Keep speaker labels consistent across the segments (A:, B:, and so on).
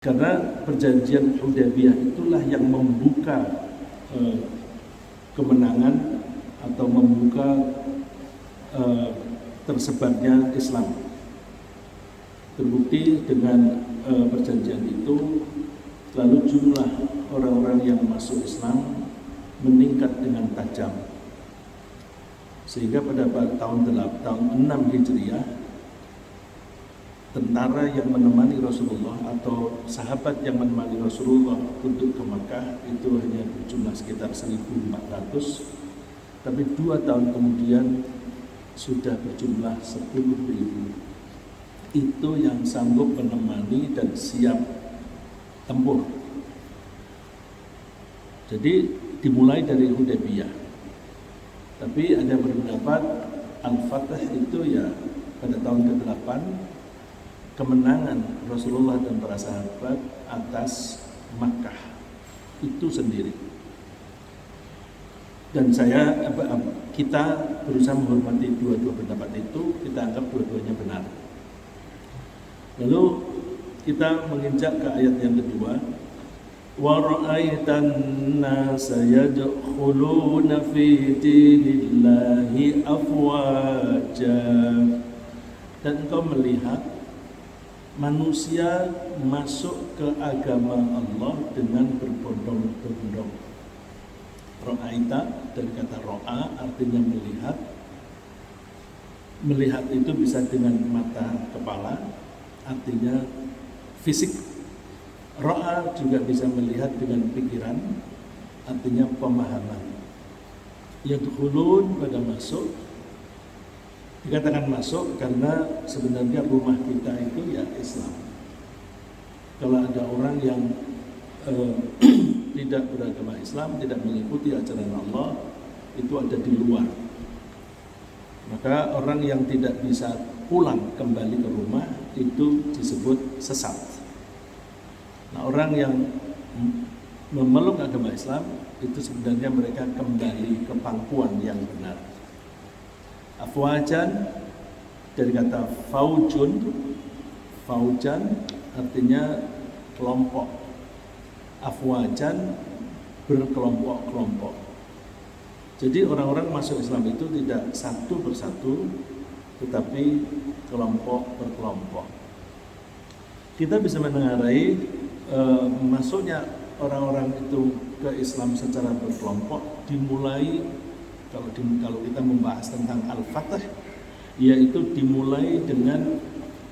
A: Karena perjanjian Hudaybiyah itulah yang membuka kemenangan atau membuka tersebarnya Islam. Terbukti dengan perjanjian itu, lalu jumlah orang-orang yang masuk Islam meningkat dengan tajam. Sehingga pada tahun 6 Hijriah, tentara yang menemani Rasulullah atau sahabat yang menemani Rasulullah untuk ke Makkah itu hanya berjumlah sekitar 1.400, tapi 2 tahun kemudian sudah berjumlah 10.000. Itu yang sanggup menemani dan siap tempur. Jadi dimulai dari Hudaybiyah. Tapi ada berpendapat Al-Fatah itu ya pada tahun ke-8, kemenangan Rasulullah dan para sahabat atas Makkah itu sendiri. Dan kita berusaha menghormati dua-dua pendapat itu, kita anggap dua-duanya benar. Lalu kita menginjak ke ayat yang kedua, wa ra'aitan nasa yadkhuluna fi dinillahi afwaja, dan engkau melihat manusia masuk ke agama Allah dengan berbondong-bondong. Ra'aita dari kata ro'a artinya melihat. Melihat itu bisa dengan mata kepala, artinya fisik. Ro'a juga bisa melihat dengan pikiran, artinya pemahaman. Yadkhulun pada masuk. Dikatakan masuk karena sebenarnya rumah kita itu ya Islam. Kalau ada orang yang tidak beragama Islam, tidak mengikuti ajaran Allah, itu ada di luar. Maka orang yang tidak bisa pulang kembali ke rumah itu disebut sesat. Nah, orang yang memeluk agama Islam itu sebenarnya mereka kembali ke pangkuan yang benar. Afwajan dari kata faujan artinya kelompok. Afwajan berkelompok-kelompok. Jadi orang-orang masuk Islam itu tidak satu persatu, tetapi kelompok per kelompok. Kita bisa menengarai masuknya orang-orang itu ke Islam secara berkelompok dimulai. Kalau kita membahas tentang Al-Fatah, yaitu dimulai dengan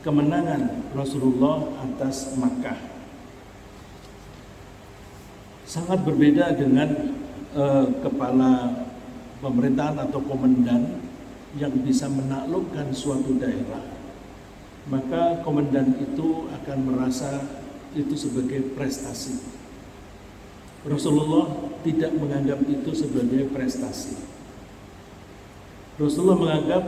A: kemenangan Rasulullah atas Makkah. Sangat berbeda dengan kepala pemerintahan atau komandan yang bisa menaklukkan suatu daerah. Maka komandan itu akan merasa itu sebagai prestasi. Rasulullah tidak menganggap itu sebagai prestasi. Rasulullah menganggap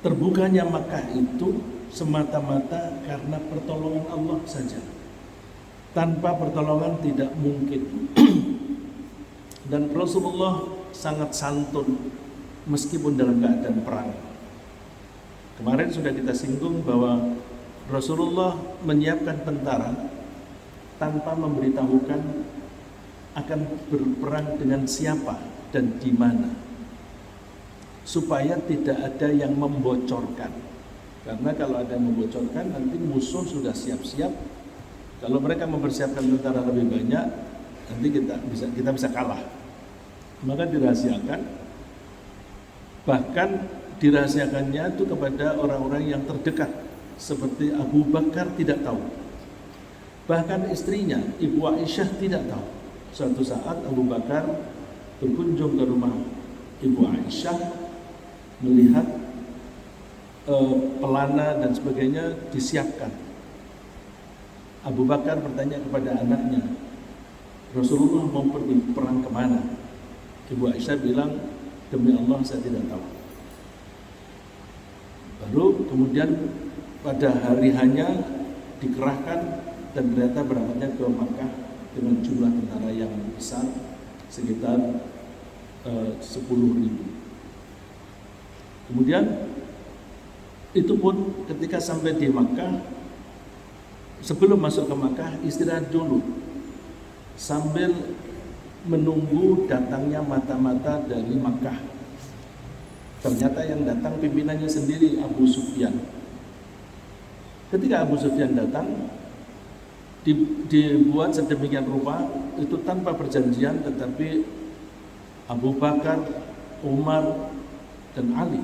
A: terbukanya Makkah itu semata-mata karena pertolongan Allah saja. Tanpa pertolongan tidak mungkin. Dan Rasulullah sangat santun meskipun dalam keadaan perang. Kemarin sudah kita singgung bahwa Rasulullah menyiapkan tentara tanpa memberitahukan akan berperang dengan siapa dan di mana, supaya tidak ada yang membocorkan. Karena kalau ada yang membocorkan, nanti musuh sudah siap-siap. Kalau mereka mempersiapkan tentara lebih banyak, nanti kita bisa kalah. Maka dirahasiakan. Bahkan dirahasiakannya itu kepada orang-orang yang terdekat, seperti Abu Bakar tidak tahu. Bahkan istrinya, Ibu Aisyah tidak tahu. Suatu saat Abu Bakar berkunjung ke rumah Ibu Aisyah, melihat pelana dan sebagainya disiapkan. Abu Bakar bertanya kepada anaknya, Rasulullah mau pergi perang kemana? Ibu Aisyah bilang, demi Allah saya tidak tahu. Baru kemudian pada hari hanya dikerahkan dan ternyata berangkatnya ke Makkah dengan jumlah tentara yang besar, sekitar 10.000. Kemudian itu pun ketika sampai di Makkah sebelum masuk ke Makkah istirahat dulu sambil menunggu datangnya mata-mata dari Makkah. Ternyata yang datang pimpinannya sendiri, Abu Sufyan. Ketika Abu Sufyan datang, dibuat sedemikian rupa itu tanpa perjanjian, tetapi Abu Bakar, Umar, dan Ali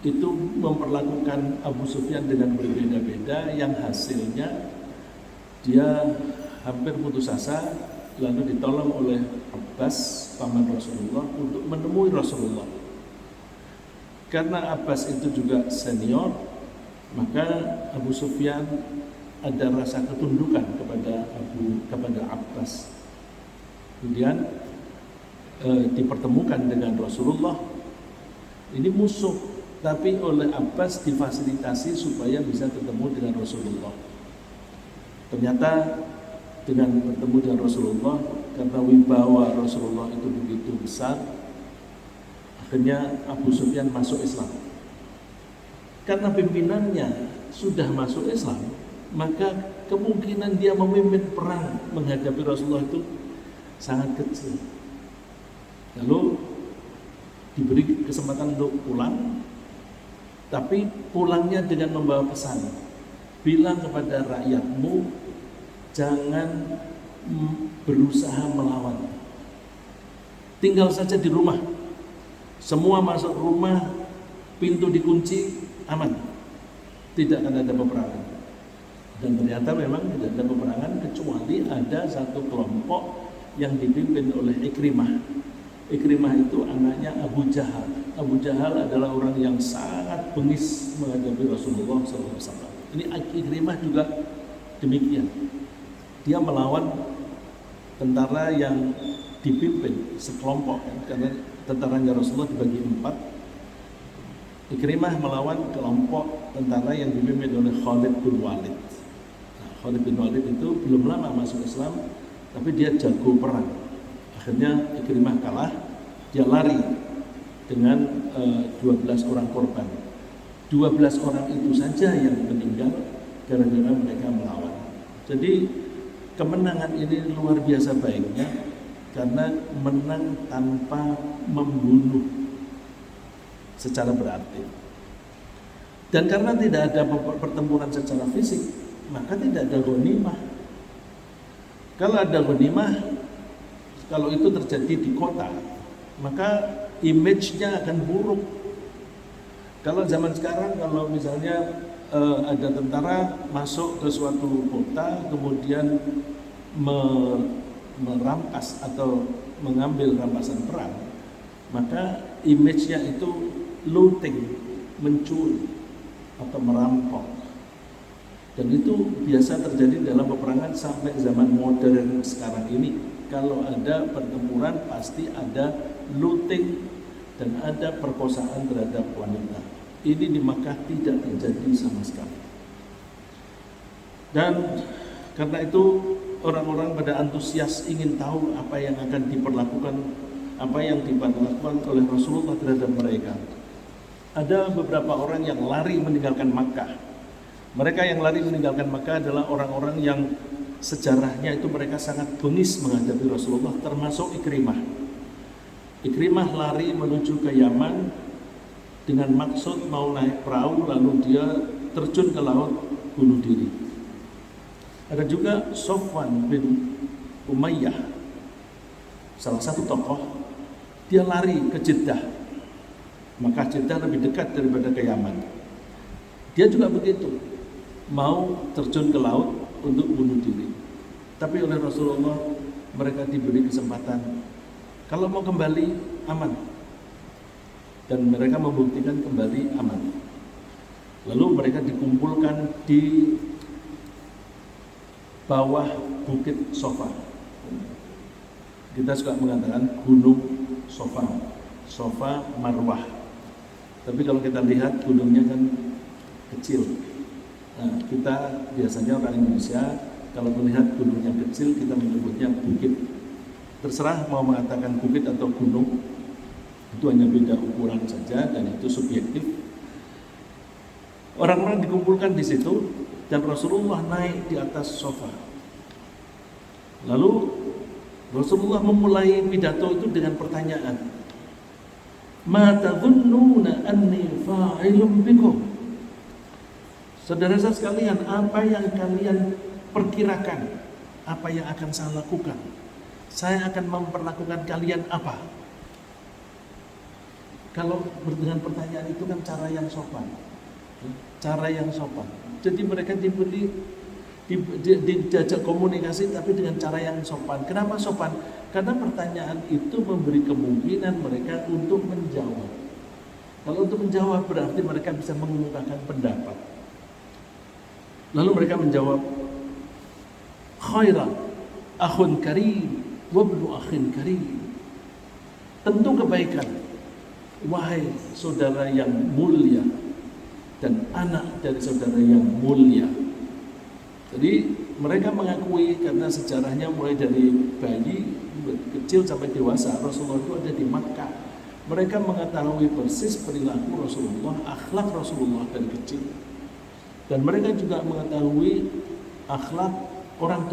A: itu memperlakukan Abu Sufyan dengan berbeda-beda, yang hasilnya dia hampir putus asa, lalu ditolong oleh Abbas, paman Rasulullah, untuk menemui Rasulullah. Karena Abbas itu juga senior, maka Abu Sufyan ada rasa ketundukan kepada Abbas. Kemudian dipertemukan dengan Rasulullah. Ini musuh, tapi oleh Abbas difasilitasi supaya bisa ketemu dengan Rasulullah. Ternyata dengan bertemu dengan Rasulullah, karena wibawa Rasulullah itu begitu besar, akhirnya Abu Sufyan masuk Islam. Karena pimpinannya sudah masuk Islam, maka kemungkinan dia memimpin perang menghadapi Rasulullah itu sangat kecil. Lalu diberi kesempatan untuk pulang, tapi pulangnya dengan membawa pesan, bilang kepada rakyatmu jangan berusaha melawan, tinggal saja di rumah. Semua masuk rumah, pintu dikunci, aman, tidak akan ada peperangan. Dan ternyata memang tidak ada peperangan, kecuali ada satu kelompok yang dipimpin oleh Ikrimah. Ikrimah itu anaknya Abu Jahal. Abu Jahal adalah orang yang sangat bengis menghadapi Rasulullah SAW. Ini Ikrimah juga demikian. Dia melawan tentara yang dipimpin sekelompok, karena tentaranya Rasulullah dibagi 4. Ikrimah melawan kelompok tentara yang dipimpin oleh Khalid bin Walid. Nah, Khalid bin Walid itu belum lama masuk Islam, tapi dia jago perang. Akhirnya Ikrimah kalah, dia lari dengan 12 orang korban. 12 orang itu saja yang meninggal gara-gara mereka melawan. Jadi kemenangan ini luar biasa baiknya, karena menang tanpa membunuh secara berarti. Dan karena tidak ada pertempuran secara fisik, maka tidak ada ghanimah. Kalau ada ghanimah, kalau itu terjadi di kota, maka image-nya akan buruk. Kalau zaman sekarang, kalau misalnya ada tentara masuk ke suatu kota, kemudian merampas atau mengambil rampasan perang, maka image-nya itu looting, mencuri atau merampok. Dan itu biasa terjadi dalam peperangan sampai zaman modern sekarang ini. Kalau ada pertempuran pasti ada looting dan ada perkosaan terhadap wanita. Ini di Makkah tidak terjadi sama sekali. Dan karena itu orang-orang pada antusias ingin tahu apa yang akan diperlakukan, apa yang diperlakukan oleh Rasulullah terhadap mereka. Ada beberapa orang yang lari meninggalkan Makkah. Mereka yang lari meninggalkan Makkah adalah orang-orang yang sejarahnya itu mereka sangat bengis menghadapi Rasulullah, termasuk Ikrimah. Ikrimah lari menuju ke Yaman dengan maksud mau naik perahu lalu dia terjun ke laut bunuh diri. Ada juga Sofwan bin Umayyah, salah satu tokoh, dia lari ke Jeddah. Maka Jeddah lebih dekat daripada ke Yaman. Dia juga begitu, mau terjun ke laut untuk bunuh diri. Tapi oleh Rasulullah mereka diberi kesempatan, kalau mau kembali aman. Dan mereka membuktikan kembali aman. Lalu mereka dikumpulkan di bawah bukit Sofa. Kita suka mengatakan gunung Sofa, Sofa Marwah. Tapi kalau kita lihat gunungnya kan kecil. Nah, kita biasanya orang Indonesia kalau melihat gunung yang kecil kita menyebutnya bukit. Terserah mau mengatakan bukit atau gunung, itu hanya beda ukuran saja dan itu subjektif. Orang-orang dikumpulkan di situ, dan Rasulullah naik di atas sofa. Lalu Rasulullah memulai pidato itu dengan pertanyaan, "Ma tadhunnuna anni fa'ilun bikum?" Saudara-saudara sekalian, apa yang kalian perkirakan? Apa yang akan saya lakukan? Saya akan memperlakukan kalian apa? Kalau dengan pertanyaan itu kan cara yang sopan. Cara yang sopan. Jadi mereka diajak komunikasi tapi dengan cara yang sopan. Kenapa sopan? Karena pertanyaan itu memberi kemungkinan mereka untuk menjawab. Kalau untuk menjawab berarti mereka bisa mengemukakan pendapat. Lalu mereka menjawab, khairan akhun karim wa ibnu akhin karim. Tentu kebaikan, wahai saudara yang mulia dan anak dari saudara yang mulia. Jadi mereka mengakui karena sejarahnya mulai dari bayi kecil sampai dewasa Rasulullah itu ada di Makkah. Mereka mengetahui persis perilaku Rasulullah, akhlak Rasulullah dari kecil. Dan mereka juga mengetahui akhlak orang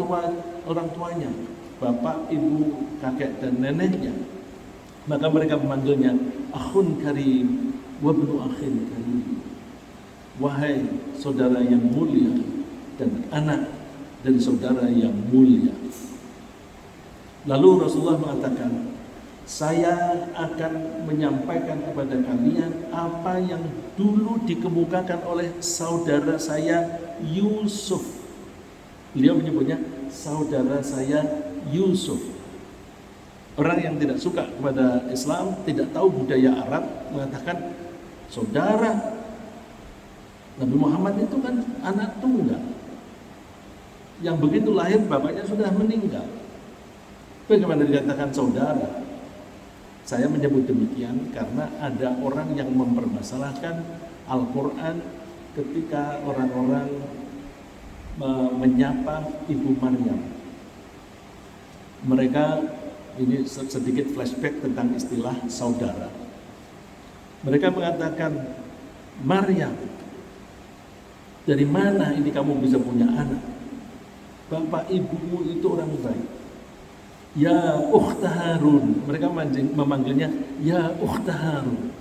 A: tuanya, bapak, ibu, kakek dan neneknya. Maka mereka memanggilnya akhun karim wa ibnu akhin karim. Wahai saudara yang mulia dan anak dari saudara yang mulia. Lalu Rasulullah mengatakan, saya akan menyampaikan kepada kalian apa yang dulu dikemukakan oleh saudara saya Yusuf. Beliau menyebutnya saudara saya Yusuf. Orang yang tidak suka kepada Islam, tidak tahu budaya Arab, mengatakan saudara. Nabi Muhammad itu kan anak tunggal, yang begitu lahir bapaknya sudah meninggal. Bagaimana dikatakan saudara? Saya menyebut demikian karena ada orang yang mempermasalahkan Al-Quran ketika orang-orang menyapa Ibu Maryam. Mereka, ini sedikit flashback tentang istilah saudara. Mereka mengatakan, Maryam, dari mana ini kamu bisa punya anak? Bapak ibumu itu orang baik. Ya ukhta Harun, mereka memanggilnya ya ukhta Harun.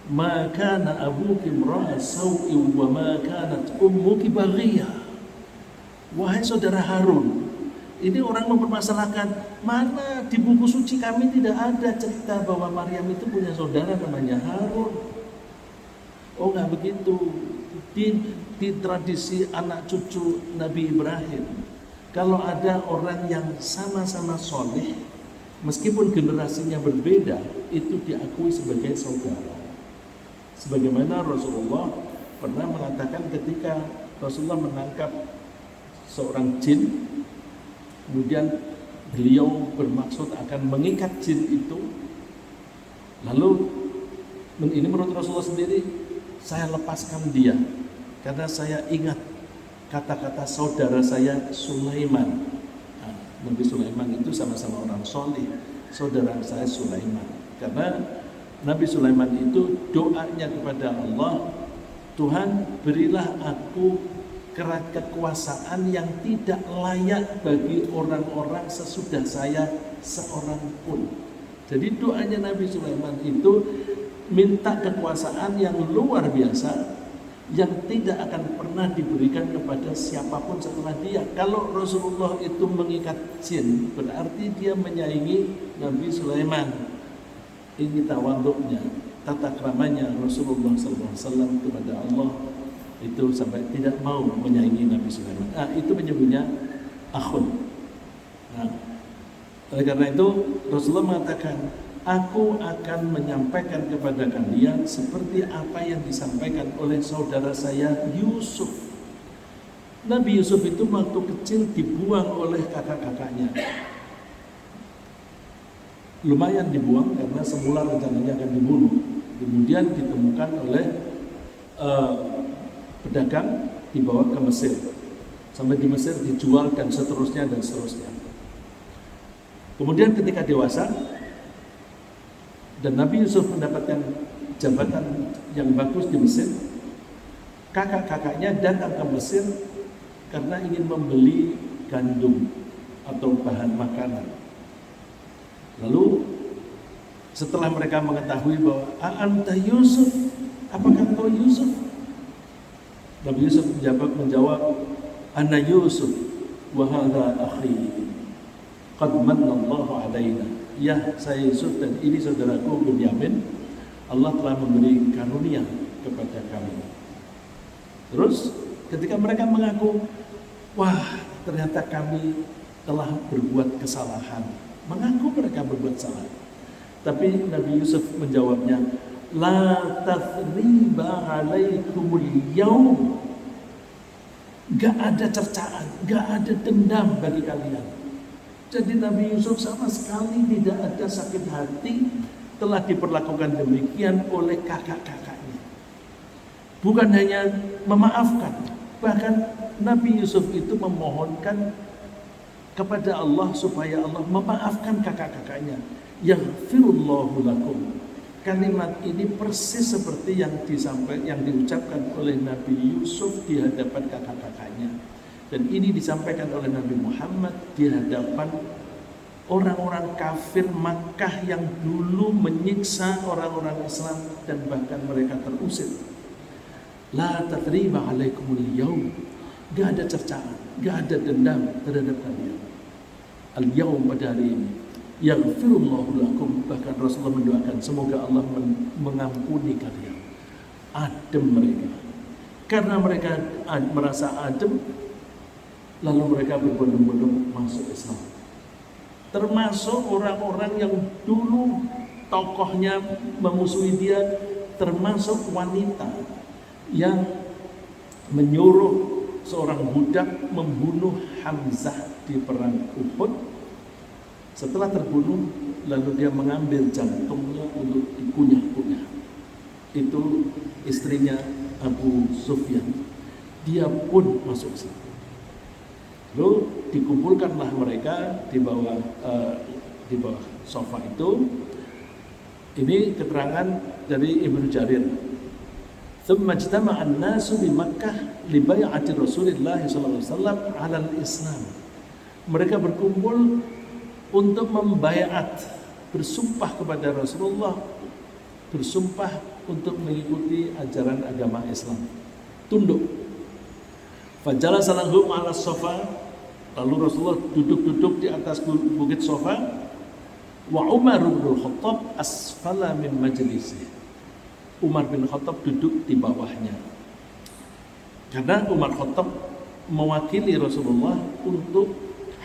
A: Ma kana abuki imra'a saw'in wa ma kanat ummuki baghiyah. Wahai saudara Harun, ini orang mempermasalahkan, mana di buku suci kami tidak ada cerita bahwa Maryam itu punya saudara namanya Harun. Oh enggak begitu. Di tradisi anak cucu Nabi Ibrahim, kalau ada orang yang sama-sama soleh, meskipun generasinya berbeda, itu diakui sebagai saudara. Sebagaimana Rasulullah pernah mengatakan ketika Rasulullah menangkap seorang jin, kemudian beliau bermaksud akan mengikat jin itu. Lalu ini menurut Rasulullah sendiri, saya lepaskan dia karena saya ingat kata-kata saudara saya Sulaiman. Nah, Nabi Sulaiman itu sama-sama orang soleh. Saudara saya Sulaiman. Karena Nabi Sulaiman itu doanya kepada Allah, Tuhan berilah aku kekuasaan yang tidak layak bagi orang-orang sesudah saya seorang pun. Jadi doanya Nabi Sulaiman itu minta kekuasaan yang luar biasa, yang tidak akan pernah diberikan kepada siapapun setelah dia. Kalau Rasulullah itu mengikat jin, berarti dia menyaingi Nabi Sulaiman. Ini tawaduknya, tata keramanya Rasulullah SAW kepada Allah, itu sampai tidak mau menyaingi Nabi Sulaiman. Itu menyebutnya akhun. Oleh karena itu Rasulullah mengatakan, aku akan menyampaikan kepada kalian seperti apa yang disampaikan oleh saudara saya Yusuf. Nabi Yusuf itu waktu kecil dibuang oleh kakak-kakaknya. Lumayan dibuang karena semula rencananya akan dibunuh. Kemudian ditemukan oleh pedagang, dibawa ke Mesir. Sampai di Mesir dijual dan seterusnya dan seterusnya. Kemudian ketika dewasa, dan Nabi Yusuf mendapatkan jabatan yang bagus di Mesir, kakak-kakaknya datang ke Mesir karena ingin membeli gandum atau bahan makanan. Lalu setelah mereka mengetahui bahwa anta Yusuf, apakah engkau Yusuf? Nabi Yusuf menjawab, ana Yusuf wa hadha akhi qad manna Allahu alaina. Ya, saya Yusuf dan ini saudaraku Bunyamin. Allah telah memberi karunia kepada kami. Terus ketika mereka mengaku, wah, ternyata kami telah berbuat kesalahan. Mengaku mereka berbuat salah. Tapi Nabi Yusuf menjawabnya, la tathriba alaikumul yaum. Gak ada cercaan, gak ada dendam bagi kalian. Jadi Nabi Yusuf sama sekali tidak ada sakit hati telah diperlakukan demikian oleh kakak-kakaknya. Bukan hanya memaafkan, bahkan Nabi Yusuf itu memohonkan kepada Allah supaya Allah memaafkan kakak-kakaknya. Yaghfirullahu lakum. Kalimat ini persis seperti yang diucapkan oleh Nabi Yusuf di hadapan kakak-kakaknya. Dan ini disampaikan oleh Nabi Muhammad di hadapan orang-orang kafir Makkah yang dulu menyiksa orang-orang Islam dan bahkan mereka terusir. La tathriba alaikumul yaum. Gak ada cercaan, gak ada dendam terhadap kalian. Al-yaum pada hari ini. Yaghfirullahu lakum. Bahkan Rasulullah mendoakan semoga Allah mengampuni kalian. Adem mereka. Karena mereka merasa adem, lalu mereka berbondong-bondong masuk Islam. Termasuk orang-orang yang dulu tokohnya memusuhi dia, termasuk wanita yang menyuruh seorang budak membunuh Hamzah di perang Uhud. Setelah terbunuh, lalu dia mengambil jantungnya untuk dikunyah-kunyah. Itu istrinya Abu Sufyan. Dia pun masuk Islam. Lalu dikumpulkanlah mereka di bawah sofa itu. Ini keterangan dari Ibnu Jarir. Thumma ijtama'a an-nasu bi Makkah li bai'ati Rasulillah sallallahu alaihi wasallam 'ala al-Islam. Mereka berkumpul untuk membaiat, bersumpah kepada Rasulullah, bersumpah untuk mengikuti ajaran agama Islam. Tunduk. Fajalasa lahum 'ala sofa. Lalu Rasulullah duduk-duduk di atas bukit sofa. Wa Umar bin Khattab asfala min majlisih. Umar bin Khattab duduk di bawahnya. Karena Umar Khattab mewakili Rasulullah untuk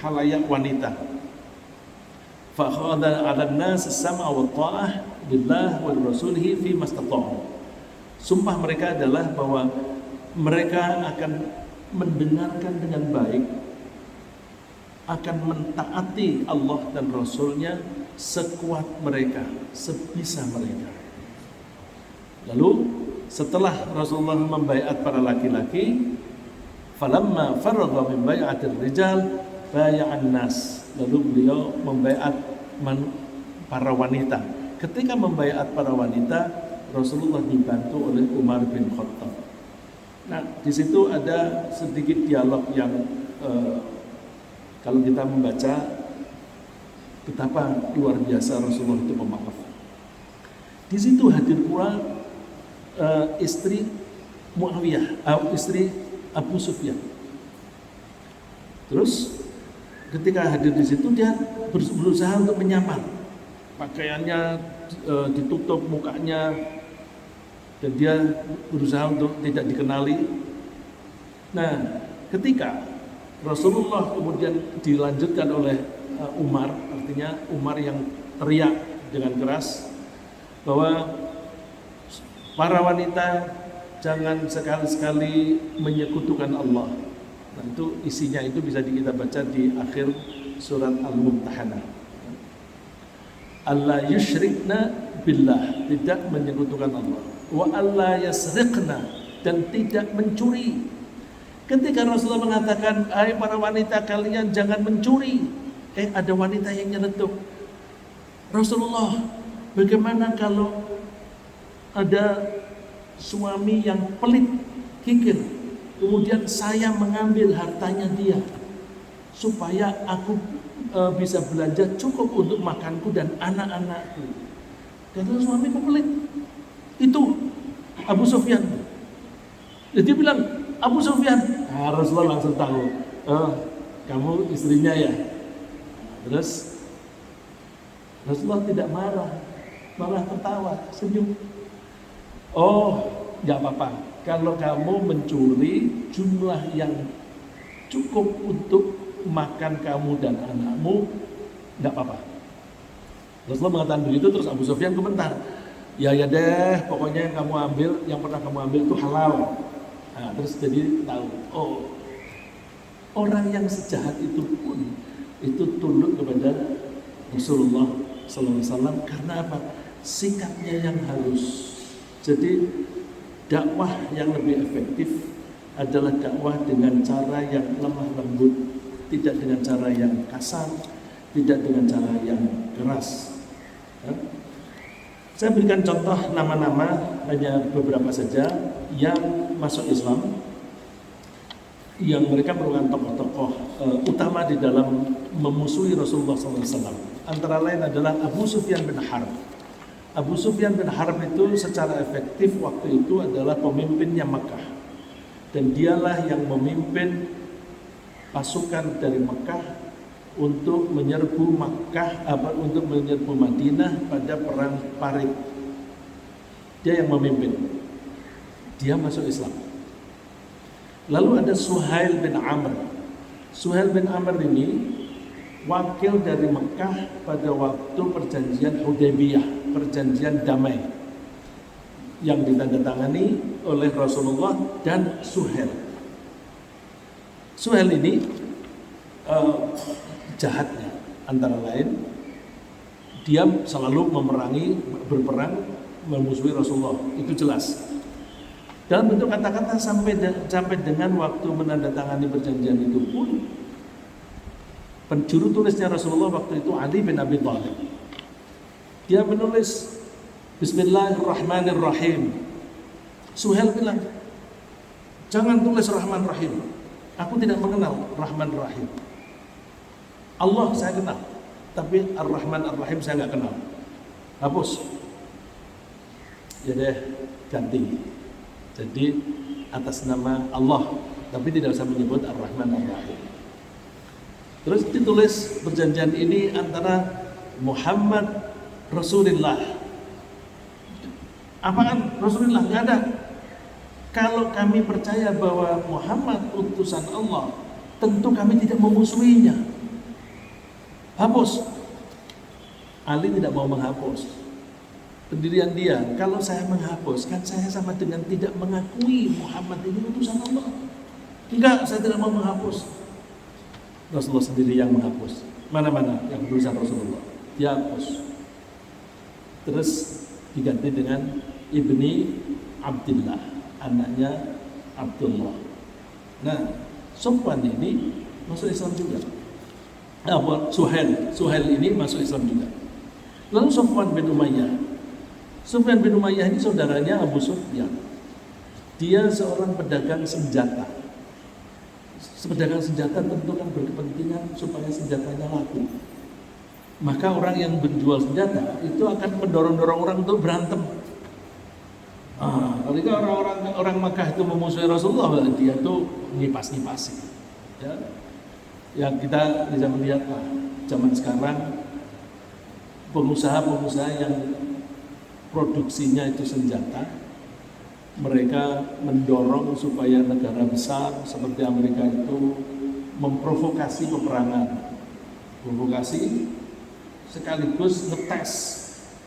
A: halayak wanita. Fa khadha 'ala an-nas as-sam'a wa ta'ah lillah wa rasulihi fi mastata'u. Sumpah mereka adalah bahwa mereka akan mendengarkan dengan baik, akan mentaati Allah dan Rasulnya sekuat mereka, sebisa mereka. Lalu setelah Rasulullah membaiat para laki-laki, falamma faragha min bai'atir rijal bay'an nas. Lalu beliau membaiat para wanita. Ketika membaiat para wanita, Rasulullah dibantu oleh Umar bin Khattab. Nah, di situ ada sedikit dialog yang kalau kita membaca betapa luar biasa Rasulullah itu pemaaf. Di situ hadir pula istri Muawiyah, istri Abu Sufyan. Terus ketika hadir di situ dia berusaha untuk menyamar, pakaiannya ditutup mukanya, dan dia berusaha untuk tidak dikenali. Nah, ketika Rasulullah kemudian dilanjutkan oleh Umar, artinya Umar yang teriak dengan keras bahwa para wanita jangan sekali-sekali menyekutukan Allah. Nah, itu isinya itu bisa kita baca di akhir surat Al-Mumtahanah. Allah yusyrikna billah, tidak menyekutukan Allah. Wa alla yasriqna, dan tidak mencuri. Ketika Rasulullah mengatakan, "Hai para wanita, kalian jangan mencuri." Ada wanita yang nyeletuk. Rasulullah, bagaimana kalau ada suami yang pelit, kikir, kemudian saya mengambil hartanya dia supaya aku bisa belanja cukup untuk makanku dan anak-anakku. Kata suamiku pelit. Itu Abu Sufyan. Jadi dia bilang, Abu Sufyan. Nah, Rasulullah langsung tahu, oh, kamu istrinya ya. Terus Rasulullah tidak marah, malah tertawa, senyum. Oh, nggak apa-apa. Kalau kamu mencuri jumlah yang cukup untuk makan kamu dan anakmu, nggak apa-apa. Rasulullah mengatakan begitu, terus Abu Sufyan komentar, ya deh, pokoknya yang kamu ambil, yang pernah kamu ambil itu halal. Nah, terus jadi tahu, oh, orang yang sejahat itu pun itu tunduk kepada Rasulullah SAW karena apa? Sikapnya yang halus. Jadi dakwah yang lebih efektif adalah dakwah dengan cara yang lemah lembut, tidak dengan cara yang kasar, tidak dengan cara yang keras. Ya. Saya berikan contoh nama-nama, hanya beberapa saja yang masuk Islam, yang mereka merupakan tokoh-tokoh utama di dalam memusuhi Rasulullah SAW. Antara lain adalah Abu Sufyan bin Harb. Abu Sufyan bin Harb itu secara efektif waktu itu adalah pemimpinnya Makkah, dan dialah yang memimpin pasukan dari Makkah untuk menyerbu untuk menyerbu Madinah pada perang Parik. Dia yang memimpin. Dia masuk Islam. Lalu ada Suhail bin Amr. Suhail bin Amr ini wakil dari Mekah pada waktu perjanjian Hudaybiyah, perjanjian damai yang ditandatangani oleh Rasulullah dan Suhail. Suhail ini jahatnya antara lain dia selalu berperang memusuhi Rasulullah, itu jelas. Dalam bentuk kata-kata sampai dengan waktu menandatangani perjanjian itu pun penjuru tulisnya Rasulullah waktu itu Ali bin Abi Thalib. Dia menulis Bismillahirrahmanirrahim. Suhail bilang, jangan tulis Rahman Rahim. Aku tidak mengenal Rahman Rahim. Allah saya kenal, tapi Ar-Rahman Ar-Rahim saya nggak kenal. Hapus. Ya deh, ganti. Jadi atas nama Allah, tapi tidak usah menyebut Ar-Rahman Ar-Rahim. Terus ditulis perjanjian ini antara Muhammad Rasulullah. Apaan Rasulullah? Nggak ada. Kalau kami percaya bahwa Muhammad utusan Allah, tentu kami tidak memusuhinya. Hapus. Ali tidak mau menghapus. Pendirian dia, kalau saya menghapus, kan saya sama dengan tidak mengakui Muhammad ini utusan Allah. Enggak, saya tidak mau menghapus. Rasulullah sendiri yang menghapus. Mana-mana yang tulisan Rasulullah, dia hapus. Terus diganti dengan Ibni Abdullah, anaknya Abdullah. Nah, Sofwan ini masuk Islam juga. Suhail ini masuk Islam juga. Lalu Sofwan bin Umayyah. Sofwan bin Umayyah ini saudaranya Abu Sufyan. Dia seorang pedagang senjata. Pedagang senjata tentu kan berkepentingan supaya senjatanya laku. Maka orang yang menjual senjata itu akan mendorong-dorong orang untuk berantem. Ketika orang Makkah itu memusuhi Rasulullah, dia tuh ngipas-ngipasi. Ya kita bisa melihat zaman sekarang pengusaha-pengusaha yang produksinya itu senjata, mereka mendorong supaya negara besar seperti Amerika itu memprovokasi peperangan, provokasi sekaligus ngetes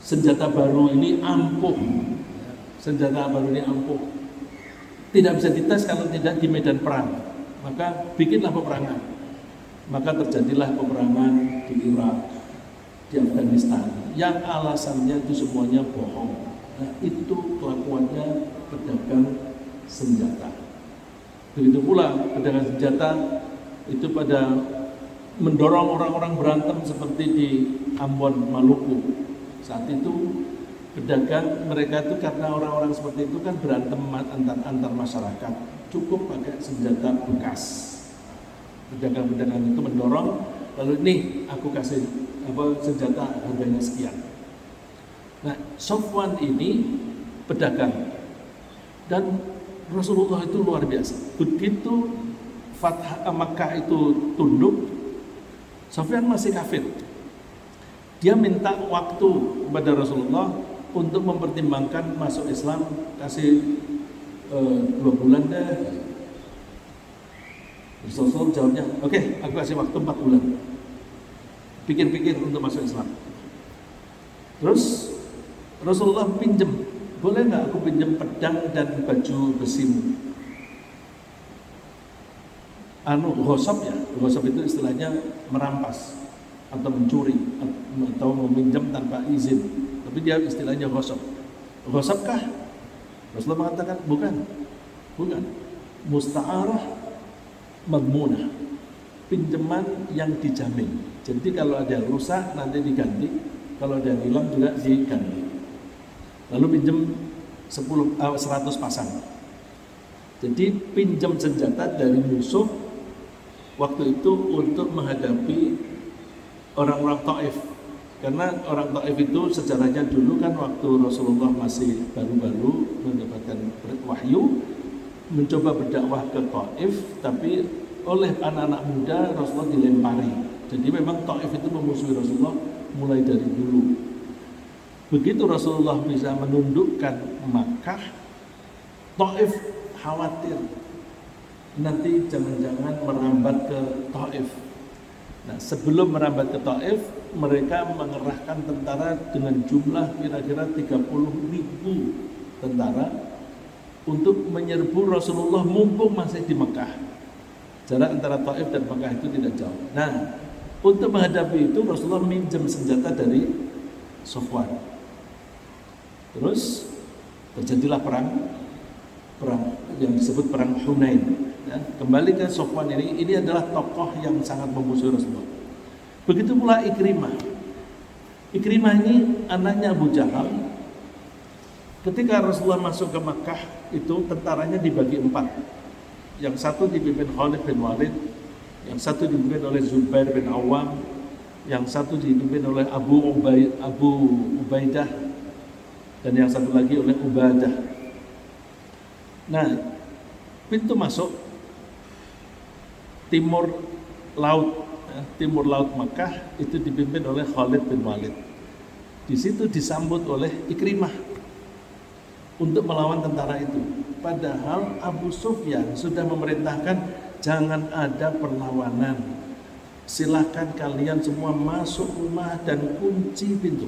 A: senjata baru ini ampuh, tidak bisa dites kalau tidak di medan perang, maka bikinlah peperangan. Maka terjadilah peperangan di Irak, di Afghanistan, yang alasannya itu semuanya bohong. Nah, itu kelakuannya pedagang senjata. Begitu pula pedagang senjata itu pada mendorong orang-orang berantem seperti di Ambon, Maluku. Saat itu pedagang mereka itu karena orang-orang seperti itu kan berantem antar masyarakat. cukup pakai senjata bekas. Pedagang-pedagang itu mendorong, lalu nih aku kasih senjata harganya sekian. Nah, Sofwan ini pedagang dan Rasulullah itu luar biasa. Begitu Makkah itu tunduk, Sofyan masih kafir. Dia minta waktu kepada Rasulullah untuk mempertimbangkan masuk Islam, kasih 2 bulan deh. Rasulullah jawabnya, oke, aku kasih waktu 4 bulan. Pikir-pikir untuk masuk Islam. Terus Rasulullah pinjem, boleh nggak aku pinjem pedang dan baju besimu? Ghosab ya, ghosab itu istilahnya merampas atau mencuri atau meminjam tanpa izin. Tapi dia istilahnya ghosab. Ghosabkah? Rasulullah mengatakan bukan. Musta'arah madmunah, pinjaman yang dijamin. Jadi kalau ada yang rusak nanti diganti, kalau ada yang hilang juga diganti. Lalu pinjam 100 pasang. Jadi pinjam senjata dari musuh waktu itu untuk menghadapi orang-orang Taif. Karena orang Taif itu sejarahnya dulu kan waktu Rasulullah masih baru-baru mendapatkan wahyu, mencoba berdakwah ke Taif, tapi oleh anak-anak muda Rasulullah dilempari. Jadi memang Taif itu memusuhi Rasulullah mulai dari dulu. Begitu Rasulullah bisa menundukkan Makkah, Taif khawatir nanti jangan-jangan merambat ke Taif. Nah, sebelum merambat ke Taif, mereka mengerahkan tentara dengan jumlah kira-kira 30.000 tentara untuk menyerbu Rasulullah mumpung masih di Mekah. Jarak antara Taif dan Mekah itu tidak jauh. Nah, untuk menghadapi itu Rasulullah minjem senjata dari Sofwan. Terus terjadilah perang yang disebut perang Hunain. Ya, kembali ke Sofwan ini adalah tokoh yang sangat memusuhi Rasulullah. Begitu pula Ikrimah. Ikrimah ini anaknya Abu Jahal. Ketika Rasulullah masuk ke Makkah itu tentaranya dibagi 4. Yang satu dipimpin Khalid bin Walid, yang satu dipimpin oleh Zubair bin Awam, yang satu dipimpin oleh Abu Ubaidah, dan yang satu lagi oleh Ubadah. Nah, pintu masuk timur laut Makkah itu dipimpin oleh Khalid bin Walid. Di situ disambut oleh Ikrimah untuk melawan tentara itu. Padahal Abu Sufyan sudah memerintahkan jangan ada perlawanan. Silakan kalian semua masuk rumah dan kunci pintu.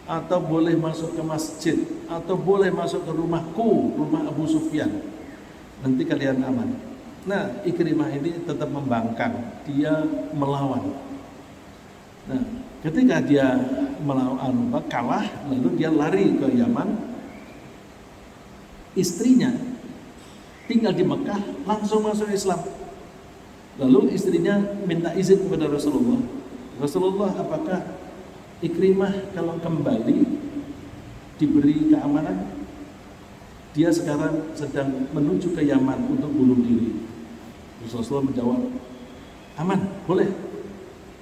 A: Atau boleh masuk ke masjid, atau boleh masuk ke rumahku, rumah Abu Sufyan. Nanti kalian aman. Nah, Ikrimah ini tetap membangkang, dia melawan. Nah, ketika dia kalah, lalu dia lari ke Yaman. Istrinya tinggal di Mekah, langsung masuk Islam. Lalu istrinya minta izin kepada Rasulullah. Rasulullah, apakah Ikrimah kalau kembali diberi keamanan? Dia sekarang sedang menuju ke Yaman untuk bunuh diri. Rasulullah menjawab, aman, boleh,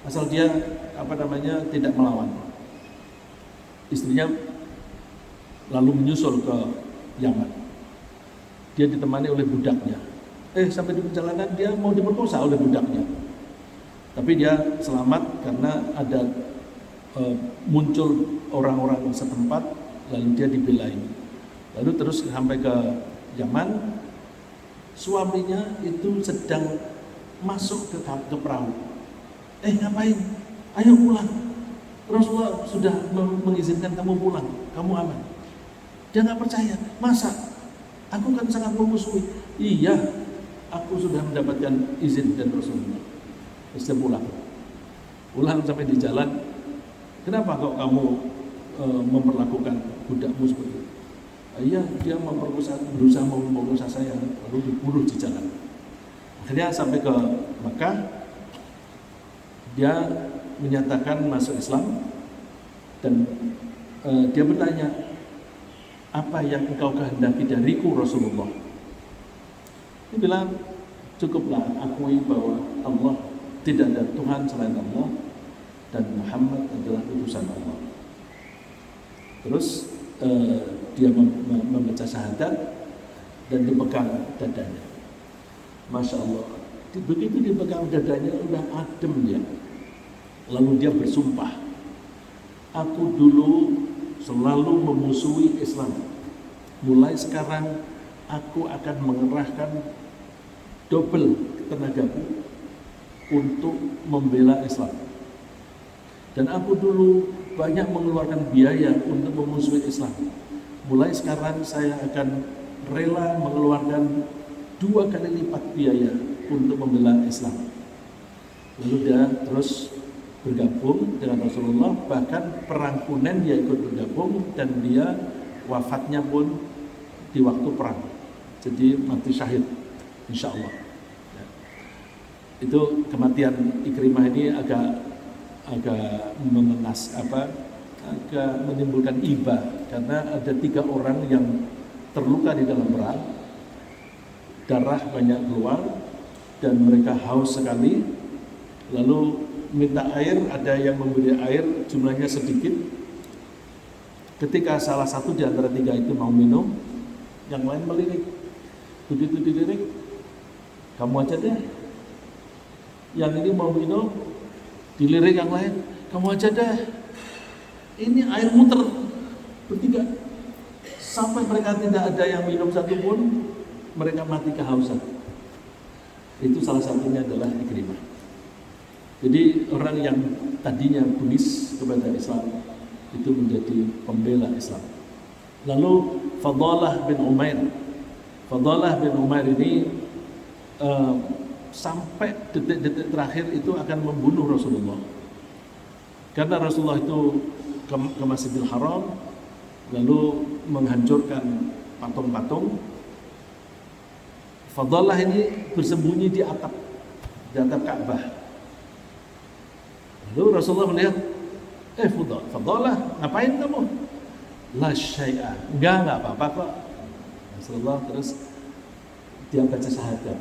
A: asal dia tidak melawan. Istrinya lalu menyusul ke Yaman. Dia ditemani oleh budaknya. Sampai di perjalanan dia mau diperkosa oleh budaknya. Tapi dia selamat karena ada muncul orang-orang setempat, lalu dia dibelai. Lalu terus sampai ke Yaman. Suaminya itu sedang masuk ke perahu. Ngapain? Ayo pulang. Rasulullah sudah mengizinkan kamu pulang, kamu aman. Dia nggak percaya. Masa? Aku kan sangat memusuhi. Iya, aku sudah mendapatkan izin dari Rasulullah. Terus dia pulang sampai di jalan. Kenapa kok kamu memperlakukan budakmu seperti itu? Iya, dia berusaha memperkosa saya, lalu dibunuh di jalan. Akhirnya sampai ke Mekah, dia menyatakan masuk Islam dan dia bertanya, apa yang engkau kehendaki dariku Rasulullah? Dia bilang, cukuplah akui bahwa Allah tidak ada Tuhan selain Allah dan Muhammad adalah utusan Allah. Terus dia membaca syahadat dan dipegang dadanya. Masya Allah, begitu dipegang dadanya udah adem dia. Lalu dia bersumpah, aku dulu selalu memusuhi Islam. Mulai sekarang aku akan mengerahkan double tenagaku untuk membela Islam. Dan aku dulu banyak mengeluarkan biaya untuk memusuhi Islam. Mulai sekarang saya akan rela mengeluarkan 2 kali lipat biaya untuk membela Islam. Lalu dia terus bergabung dengan Rasulullah, bahkan perang Hunain dia ikut bergabung dan dia wafatnya pun di waktu perang. Jadi mati syahid, insya Allah. Ya. Itu kematian Ikrimah ini agak agak menimbulkan iba karena ada 3 orang yang terluka di dalam perang, darah banyak keluar dan mereka haus sekali, lalu minta air, ada yang memberi air jumlahnya sedikit. Ketika salah satu di antara 3 itu mau minum, yang lain melirik. Begitu dilirik, kamu aja deh. Yang ini mau minum, dilirik yang lain, kamu aja deh. Ini air muter bertiga. Sampai mereka tidak ada yang minum satupun, mereka mati kehausan. Itu salah satunya adalah Ikrimah. Jadi orang yang tadinya bunis kepada Islam itu menjadi pembela Islam. Lalu Fadalah bin Umair ini sampai detik-detik terakhir itu akan membunuh Rasulullah. Karena Rasulullah itu ke Masjidil Haram, lalu menghancurkan patung-patung. Fadalah ini bersembunyi di atap Ka'bah. Lalu Rasulullah melihat, Fadalah, ngapain kamu? La syai'a, enggak apa-apa kok. Rasulullah terus dia baca syahadat.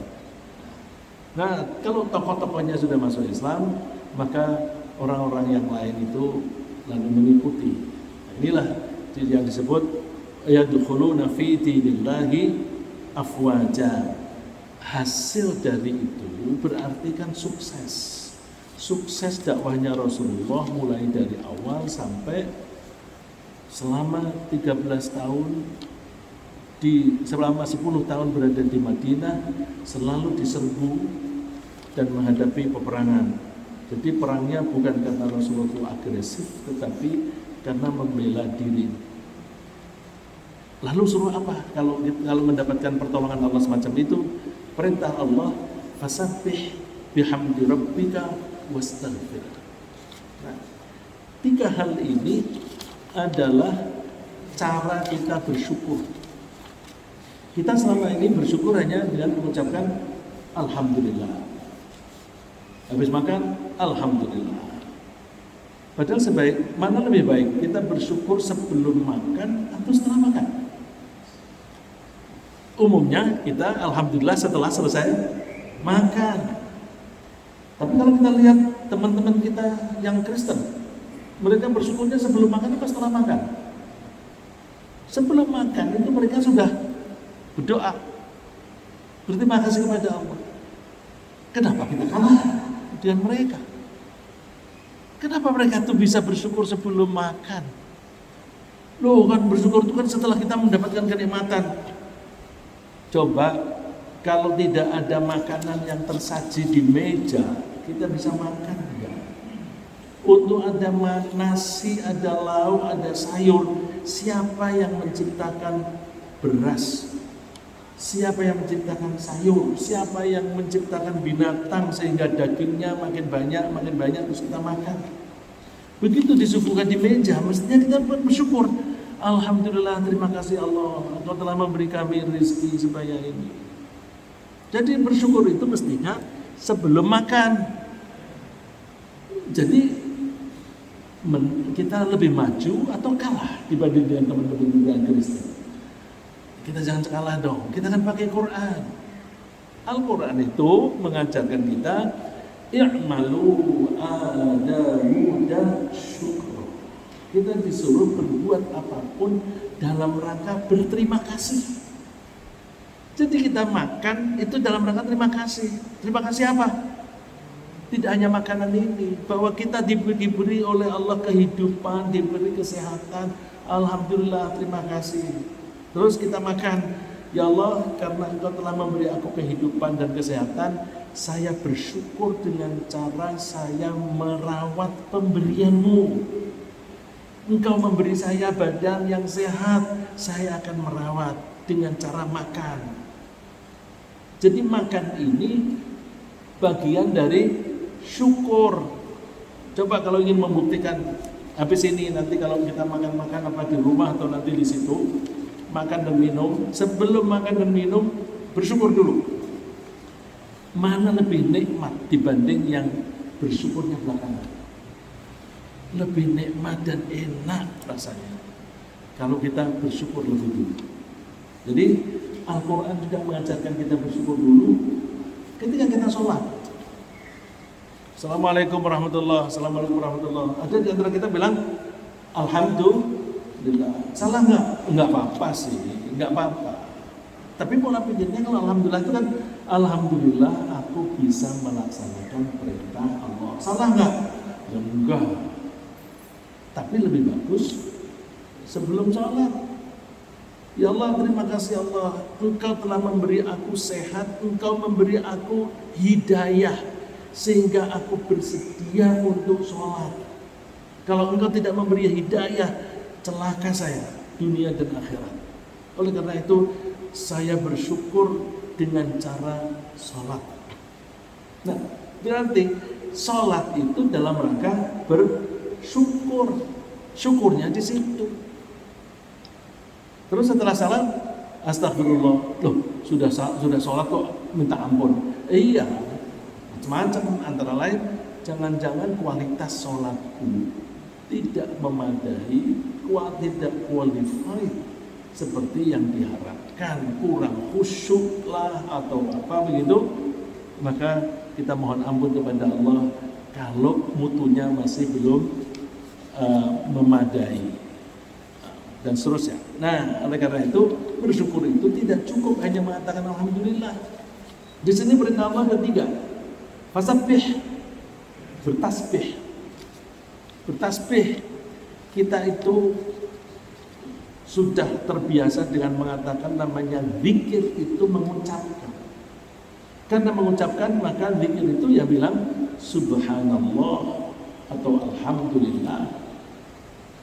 A: Nah, kalau tokoh-tokohnya sudah masuk Islam, maka orang-orang yang lain itu lalu mengikuti. Nah, inilah yang disebut yadkhuluna fi dinillahi afwaja. Hasil dari itu berarti kan sukses. Sukses dakwahnya Rasulullah mulai dari awal sampai selama 13 tahun selama 10 tahun berada di Madinah, selalu diserbu dan menghadapi peperangan. Jadi perangnya bukan karena Rasulullah itu agresif, tetapi karena membela diri. Lalu suruh apa? Kalau mendapatkan pertolongan Allah semacam itu, perintah Allah, fasabbih bihamdi rabbika wastaghfir. Nah, 3 hal ini adalah cara kita bersyukur. Kita selama ini bersyukur hanya dengan mengucapkan alhamdulillah. Habis makan, alhamdulillah. Padahal mana lebih baik kita bersyukur sebelum makan atau setelah makan? Umumnya kita alhamdulillah setelah selesai makan. Tapi kalau kita lihat teman-teman kita yang Kristen, mereka bersyukurnya sebelum makan atau setelah makan? Sebelum makan itu mereka sudah berdoa, berterima kasih kepada Allah. Kenapa kita kalah dengan mereka? Kenapa mereka tuh bisa bersyukur sebelum makan? Loh kan bersyukur itu kan setelah kita mendapatkan kenikmatan. Coba kalau tidak ada makanan yang tersaji di meja, kita bisa makan enggak? Untuk ada nasi, ada lauk, ada sayur, siapa yang menciptakan beras? Siapa yang menciptakan sayur? Siapa yang menciptakan binatang sehingga dagingnya makin banyak terus kita makan? Begitu disuguhkan di meja, mestinya kita bersyukur. Alhamdulillah, terima kasih Allah, Engkau telah memberi kami rezeki sebaya ini. Jadi bersyukur itu mestinya sebelum makan. Jadi kita lebih maju atau kalah dibanding dengan teman-teman yang Kristen? Kita jangan kalah dong, kita kan pakai Quran. Al-Quran itu mengajarkan kita i'malu ala Dawuda syukra. Kita disuruh berbuat apapun dalam rangka berterima kasih. Jadi kita makan itu dalam rangka terima kasih. Terima kasih apa? Tidak hanya makanan ini, bahwa kita diberi oleh Allah kehidupan, diberi kesehatan. Alhamdulillah, terima kasih. Terus kita makan, ya Allah, karena Engkau telah memberi aku kehidupan dan kesehatan, saya bersyukur dengan cara saya merawat pemberianmu. Engkau memberi saya badan yang sehat, saya akan merawat dengan cara makan. Jadi makan ini bagian dari syukur. Coba kalau ingin membuktikan habis ini, nanti kalau kita makan-makan apa di rumah atau nanti di situ, makan dan minum, sebelum makan dan minum bersyukur dulu. Mana lebih nikmat dibanding yang bersyukurnya belakangan? Lebih nikmat dan enak rasanya kalau kita bersyukur lebih dulu. Jadi Al-Quran juga mengajarkan kita bersyukur dulu ketika kita sholat. Assalamualaikum warahmatullahi wabarakatuh. Assalamualaikum warahmatullahi wabarakatuh. Ada di antara kita bilang Alhamdulillah. Salah nggak? Nggak apa-apa sih, nggak apa-apa. Tapi pola pikirnya kalau Alhamdulillah itu kan Alhamdulillah aku bisa melaksanakan perintah Allah. Salah nggak? Ya, enggak. Tapi lebih bagus sebelum sholat. Ya Allah, terima kasih Allah, Engkau telah memberi aku sehat, Engkau memberi aku hidayah, sehingga aku bersedia untuk sholat. Kalau Engkau tidak memberi hidayah, celaka saya dunia dan akhirat. Oleh karena itu saya bersyukur dengan cara sholat. Nah, berarti sholat itu dalam rangka bersyukur. Syukurnya di situ. Terus setelah salat, astagfirullah. Loh, sudah sholat kok minta ampun. Iya, macam-macam, antara lain jangan-jangan kualitas sholatku tidak memadai, tidak qualified seperti yang diharapkan, kurang khusyuk lah atau apa begitu, maka kita mohon ampun kepada Allah kalau mutunya masih belum memadai dan seterusnya. Nah, oleh karena itu bersyukur itu tidak cukup hanya mengatakan alhamdulillah. Di sini perintah Allah ada 3. Fasabbih, bertasbih. Bertasbih, kita itu sudah terbiasa dengan mengatakan namanya zikir itu mengucapkan. Karena mengucapkan maka zikir itu ya bilang subhanallah atau alhamdulillah.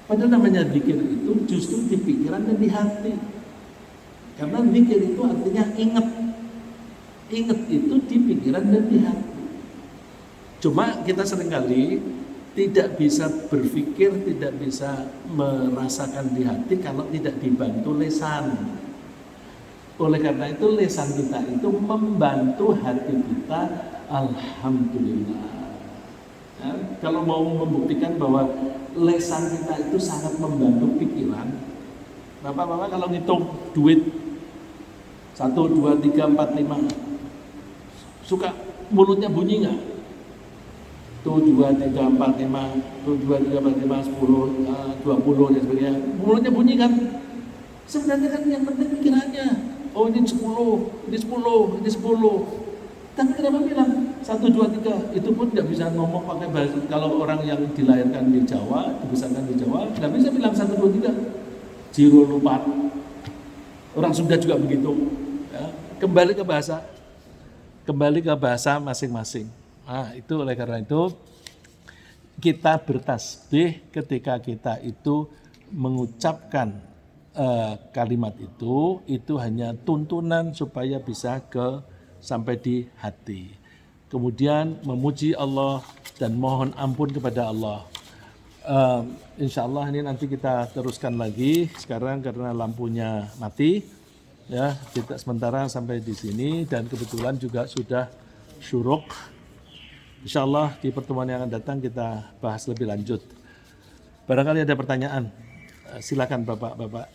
A: Padahal namanya zikir itu justru di pikiran dan di hati. Karena zikir itu artinya ingat. Ingat itu di pikiran dan di hati. Cuma kita seringkali tidak bisa berpikir, tidak bisa merasakan di hati kalau tidak dibantu lisan. Oleh karena itu lisan kita itu membantu hati kita. Alhamdulillah. Ya, kalau mau membuktikan bahwa lisan kita itu sangat membantu pikiran, Bapak-bapak kalau ngitung duit 1, 2, 3, 4, 5 suka mulutnya bunyi nggak? 1, 2, 3, 4, 5 1, 2, 3, 4, 5, 10, 20 dan sebagainya. Mulutnya bunyi kan? Sebenarnya kan yang penting pikirannya. Oh ini 10, ini 10, ini 10. Tapi kenapa bilang 1, 2, 3? Itu pun nggak bisa ngomong pakai bahasa. Kalau orang yang dilahirkan di Jawa, dibesarkan di Jawa, nggak bisa bilang 1, 2, 3. Jiro lupa. Orang Sunda juga begitu. Ya. Kembali ke bahasa masing-masing. Nah, itu oleh karena itu kita bertasbih ketika kita itu mengucapkan kalimat itu hanya tuntunan supaya bisa sampai di hati. Kemudian memuji Allah dan mohon ampun kepada Allah. Insya Allah ini nanti kita teruskan lagi sekarang karena lampunya mati. Ya, kita sementara sampai di sini dan kebetulan juga sudah syuruk. Insya Allah di pertemuan yang akan datang kita bahas lebih lanjut. Barangkali ada pertanyaan, silakan Bapak-bapak.